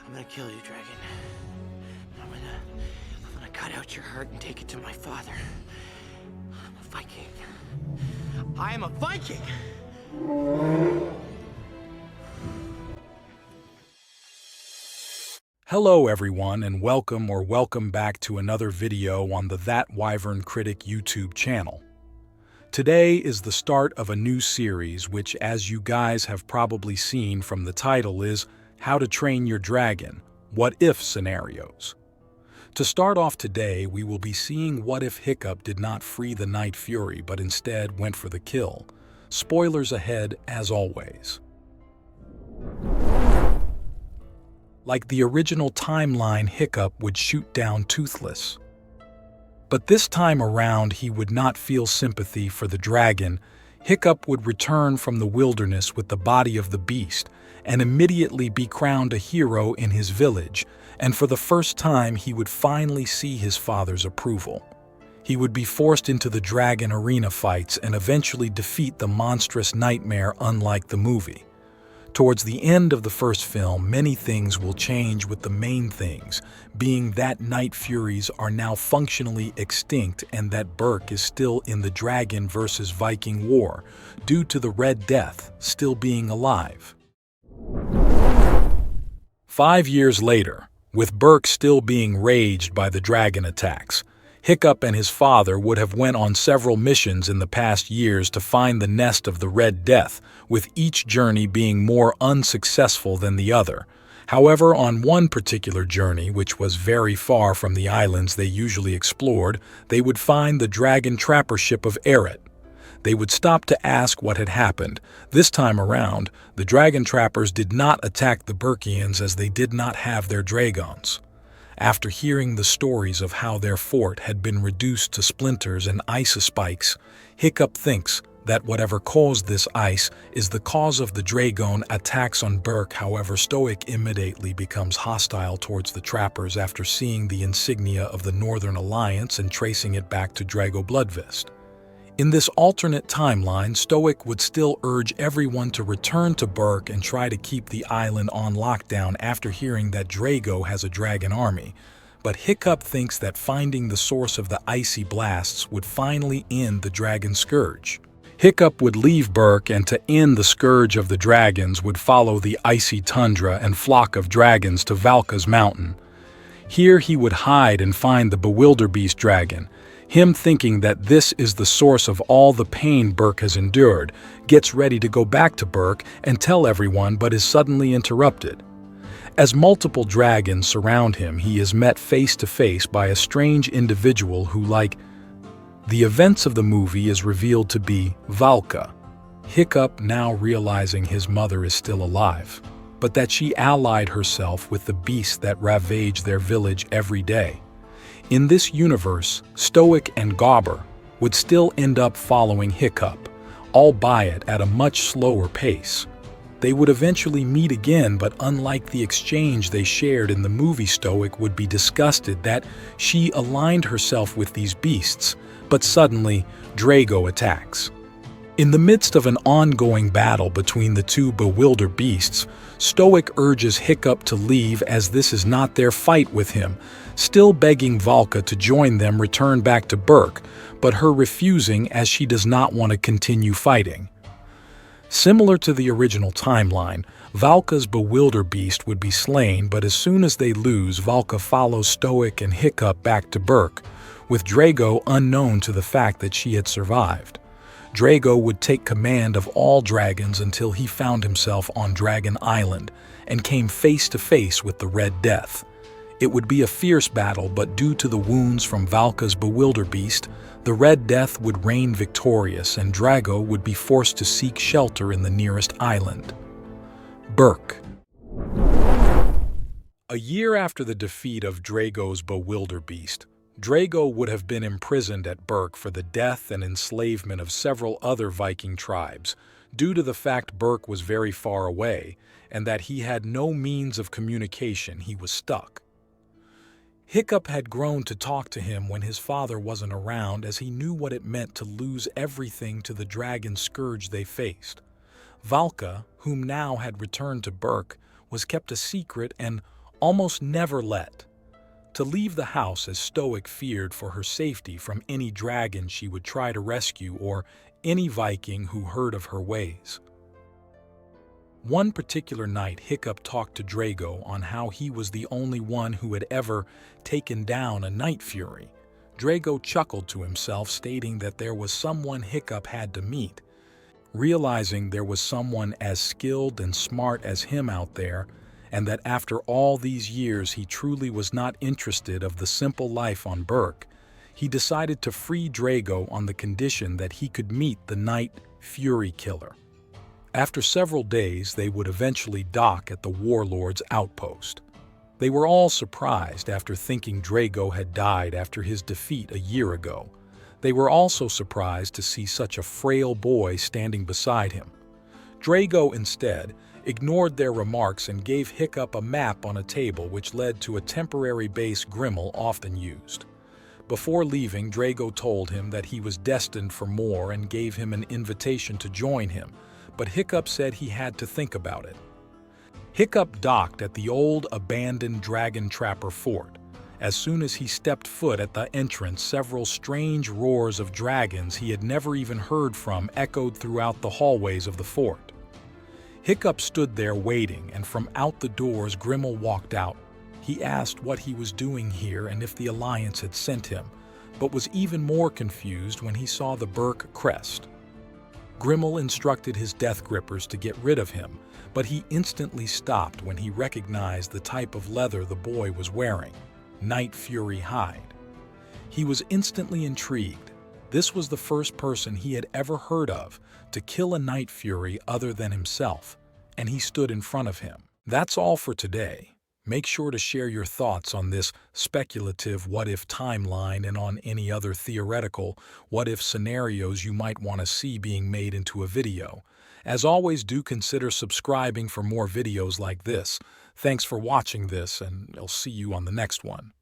I'm gonna kill you, Dragon. I'm gonna cut out your heart and take it to my father. I'm a Viking. I am a Viking! Hello everyone, and welcome back to another video on the That Wyvern Critic YouTube channel. Today is the start of a new series which, as you guys have probably seen from the title, is How to Train Your Dragon, What If Scenarios. To start off today, we will be seeing what if Hiccup did not free the Night Fury but instead went for the kill. Spoilers ahead as always. Like the original timeline, Hiccup would shoot down Toothless. But this time around, he would not feel sympathy for the dragon. Hiccup would return from the wilderness with the body of the beast and immediately be crowned a hero in his village, and for the first time he would finally see his father's approval. He would be forced into the dragon arena fights and eventually defeat the monstrous nightmare, unlike the movie. Towards the end of the first film, many things will change, with the main things being that Night Furies are now functionally extinct and that Berk is still in the Dragon versus Viking War due to the Red Death still being alive. 5 years later, with Berk still being raged by the dragon attacks, Hiccup and his father would have went on several missions in the past years to find the nest of the Red Death, with each journey being more unsuccessful than the other. However, on one particular journey, which was very far from the islands they usually explored, they would find the dragon trapper ship of Eret. They would stop to ask what had happened. This time around, the dragon trappers did not attack the Berkians as they did not have their dragons. After hearing the stories of how their fort had been reduced to splinters and ice spikes, Hiccup thinks that whatever caused this ice is the cause of the dragon attacks on Berk. However, Stoic immediately becomes hostile towards the trappers after seeing the insignia of the Northern Alliance and tracing it back to Drago Bloodfist. In this alternate timeline, Stoic would still urge everyone to return to Berk and try to keep the island on lockdown after hearing that Drago has a dragon army. But Hiccup thinks that finding the source of the icy blasts would finally end the dragon scourge. Hiccup would leave Berk, and to end the scourge of the dragons would follow the icy tundra and flock of dragons to Valka's mountain. Here he would hide and find the bewilderbeast dragon. Him, thinking that this is the source of all the pain Berk has endured, gets ready to go back to Berk and tell everyone, but is suddenly interrupted. As multiple dragons surround him, he is met face to face by a strange individual who, like the events of the movie, is revealed to be Valka. Hiccup, now realizing his mother is still alive, but that she allied herself with the beasts that ravage their village every day. In this universe, Stoic and Gobber would still end up following Hiccup, albeit at a much slower pace. They would eventually meet again, but unlike the exchange they shared in the movie, Stoic would be disgusted that she aligned herself with these beasts, but suddenly Drago attacks. In the midst of an ongoing battle between the two bewildered beasts, Stoic urges Hiccup to leave as this is not their fight with him, still begging Valka to join them return back to Berk, but her refusing as she does not want to continue fighting. Similar to the original timeline, Valka's bewilderbeast would be slain, but as soon as they lose, Valka follows Stoic and Hiccup back to Berk, with Drago unknown to the fact that she had survived. Drago would take command of all dragons until he found himself on Dragon Island and came face to face with the Red Death. It would be a fierce battle, but due to the wounds from Valka's bewilderbeast, the Red Death would reign victorious and Drago would be forced to seek shelter in the nearest island. Berk. A year after the defeat of Drago's bewilderbeast, Drago would have been imprisoned at Berk for the death and enslavement of several other Viking tribes, due to the fact Berk was very far away and that he had no means of communication. He was stuck. Hiccup had grown to talk to him when his father wasn't around, as he knew what it meant to lose everything to the dragon scourge they faced. Valka, whom now had returned to Berk, was kept a secret, and almost never let. To leave the house as Stoic feared for her safety from any dragon she would try to rescue or any Viking who heard of her ways. One particular night, Hiccup talked to Drago on how he was the only one who had ever taken down a Night Fury. Drago chuckled to himself, stating that there was someone Hiccup had to meet. Realizing there was someone as skilled and smart as him out there, and that after all these years he truly was not interested of the simple life on Berk, he decided to free Drago on the condition that he could meet the Night Fury killer. After several days, they would eventually dock at the warlord's outpost. They were all surprised after thinking Drago had died after his defeat a year ago. They were also surprised to see such a frail boy standing beside him. Drago instead ignored their remarks and gave Hiccup a map on a table, which led to a temporary base Grimmel often used. Before leaving, Drago told him that he was destined for more and gave him an invitation to join him, but Hiccup said he had to think about it. Hiccup docked at the old abandoned dragon trapper fort. As soon as he stepped foot at the entrance, several strange roars of dragons he had never even heard from echoed throughout the hallways of the fort. Hiccup stood there waiting, and from out the doors Grimmel walked out. He asked what he was doing here and if the Alliance had sent him, but was even more confused when he saw the Berk crest. Grimmel instructed his death grippers to get rid of him, but he instantly stopped when he recognized the type of leather the boy was wearing, Night Fury hide. He was instantly intrigued. This was the first person he had ever heard of to kill a Night Fury other than himself, and he stood in front of him. That's all for today. Make sure to share your thoughts on this speculative what-if timeline and on any other theoretical what-if scenarios you might want to see being made into a video. As always, do consider subscribing for more videos like this. Thanks for watching this, and I'll see you on the next one.